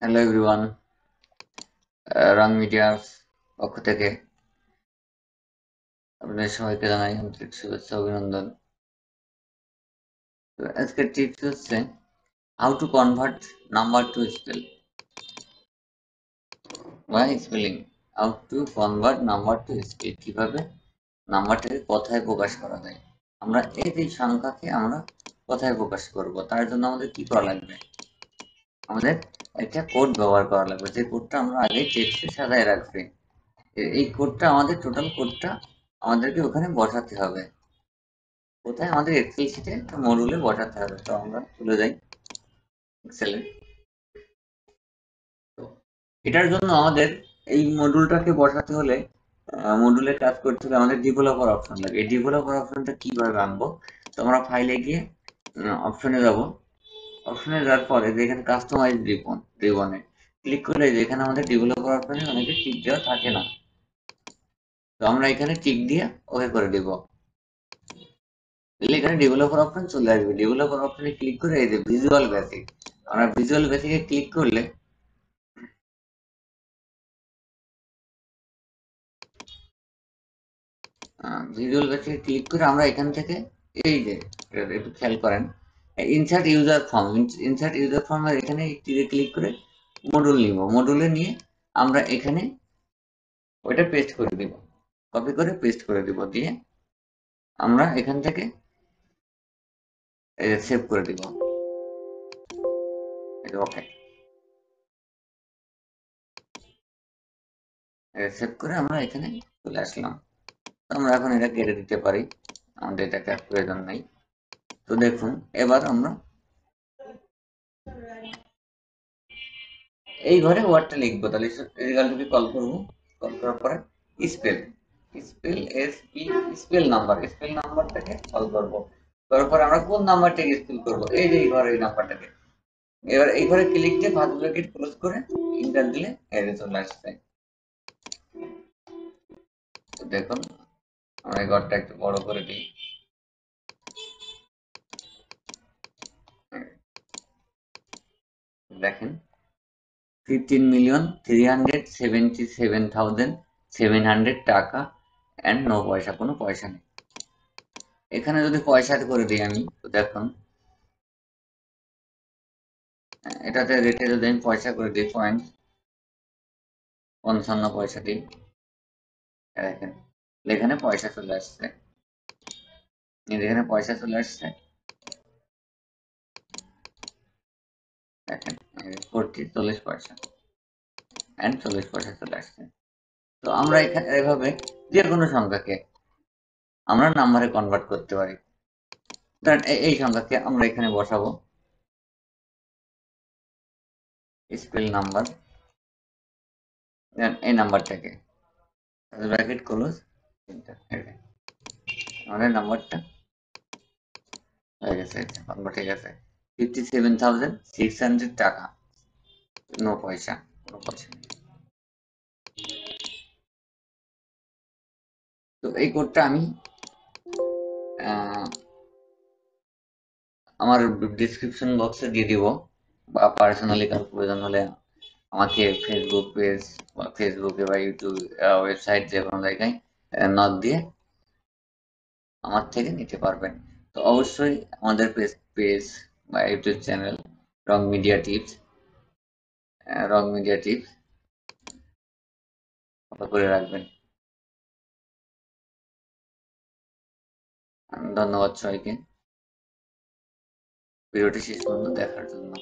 Hello everyone, রং মিডিয়ার পক্ষ থেকে আপনাদের সবাইকে জানাই আন্তরিক শুভেচ্ছা অভিনন্দন। তো আজকের টিপস হচ্ছে how to convert number to spell বা spelling. How to convert number to spell, কিভাবে নাম্বারটাকে কথায় প্রকাশ করা যায়। আমরা এই যে সংখ্যাকে আমরা কথায় প্রকাশ করব, তার জন্য আমাদের কি করা লাগবে? আমাদের একটা কোড ব্যবহার করা লাগবে, যে কোডটা আমরা আগে টেক্সটে সাজায় রাখছি। এই কোডটা আমাদের টোটাল কোডটা আমাদেরকে ওখানে বসাতে হবে। কোথায়? আমাদের এক্সেল শিটে একটা মডিউলে বসাতে হবে। তো আমরা চলে যাই এক্সেলে। তো এটার জন্য আমাদের এই মডিউলটাকে বসাতে হলে মডিউলে কাজ করতে হলে আমাদের ডেভেলপার অপশন লাগে। এই ডেভেলপার অপশনটা কিভাবে আনবো? তো আমরা ফাইলে গিয়ে অপশনে যাব। অপশনে যাওয়ার পরে যেখানে কাস্টমাইজ রিবনে ক্লিক করে যেখানে আমাদের ডেভেলপার অপশনে অনেকে টিক দেওয়া থাকে না, তো আমরা এখানে টিক দিয়ে ওকে করে দিব। দিলে এখানে ডেভেলপার অপশন চলে আসবে। ডেভেলপার অপশনে ক্লিক করে এই যে ভিজুয়াল বেসিক, আমরা ভিজুয়াল বেসিকে ক্লিক করলে ভিজুয়াল বেসিকে ক্লিক করে আমরা এখান থেকে এই যে একটু খেয়াল করেন, insert user form, insert user ফর্মের এখানে ক্লিক করে মডিউল নিব। মডিউলে নিয়ে আমরা এখানে ওইটা পেস্ট করে দিব, কপি করে পেস্ট করে দিব, দিয়ে আমরা এখান থেকে সেভ করে দিব। ওকে, সেভ করে আমরা এখানে চলে আসলাম। তো আমরা এখন এটা কেটে দিতে পারি, আমাদের এটাকে আর প্রয়োজন নেই। তো দেখুন, এবার আমরা এই ঘরে ওয়ার্ডটা লিখবো। তাহলে রেজাল্টকে কল করবো, কল করার পরে spell, spell S P, spell নাম্বারটাকে কল করবো। তারপর আমরা কোন নাম্বারটাকে স্পেল করবো? এই যে এই ঘরে এই নাম্বারটাকে। এবার এই ঘরে ক্লিক দিয়ে ফার্স্ট ব্র্যাকেট ক্লোজ করে ইন্টার দিলে এর চলে আসছে। তো দেখুন, আমরা এই ঘরটা একটু বড় করে দিই। দেখেন, 15,377,700 টাকা অ্যান্ড নো পয়সা, কোনো পয়সা নেই। এখানে যদি পয়সা করে দিই আমি, তো দেখুন এটাতে রেটে যদি আমি পয়সা করে দিই 0.55 দিই, দেখেন এখানে পয়সা চলে আসছে। এখানে পয়সা চলে আসছে, দেখেন 40 অ্যান্ড 40 পয়সা চলে আসছে। তো আমরা এখানে এভাবে যে কোনো সংখ্যাকে আমরা নাম্বারে কনভার্ট করতে পারি। ধরেন এই সংখ্যাকে আমরা এখানে বসাবো স্পেল নাম্বার, এই নাম্বারটাকে ব্র্যাকেট ক্লোজ, আমাদের নাম্বারটা হয়ে গেছে, কনভার্ট হয়ে গেছে। 57,600 টাকা, নো পয়সা, কোনো পয়সা নেই। তো এই কোডটা আমি আমার ডিসক্রিপশন বক্সে দিয়ে দিব, বা পার্সোনালি কারো প্রয়োজন হলে আমাকে ফেসবুক পেজ বা ফেসবুকে বা ইউটিউব ওয়েবসাইট যে কোনো জায়গায় নক দিয়ে আমার থেকে নিতে পারবেন। তো অবশ্যই আমাদের পেজ বা ইউটিউব চ্যানেল রং মিডিয়া টিপস, রং মিডিয়া টিপস ফলো করে রাখবেন। ধন্যবাদ সবাইকে ভিডিওটি শেষ পর্যন্ত দেখার জন্য।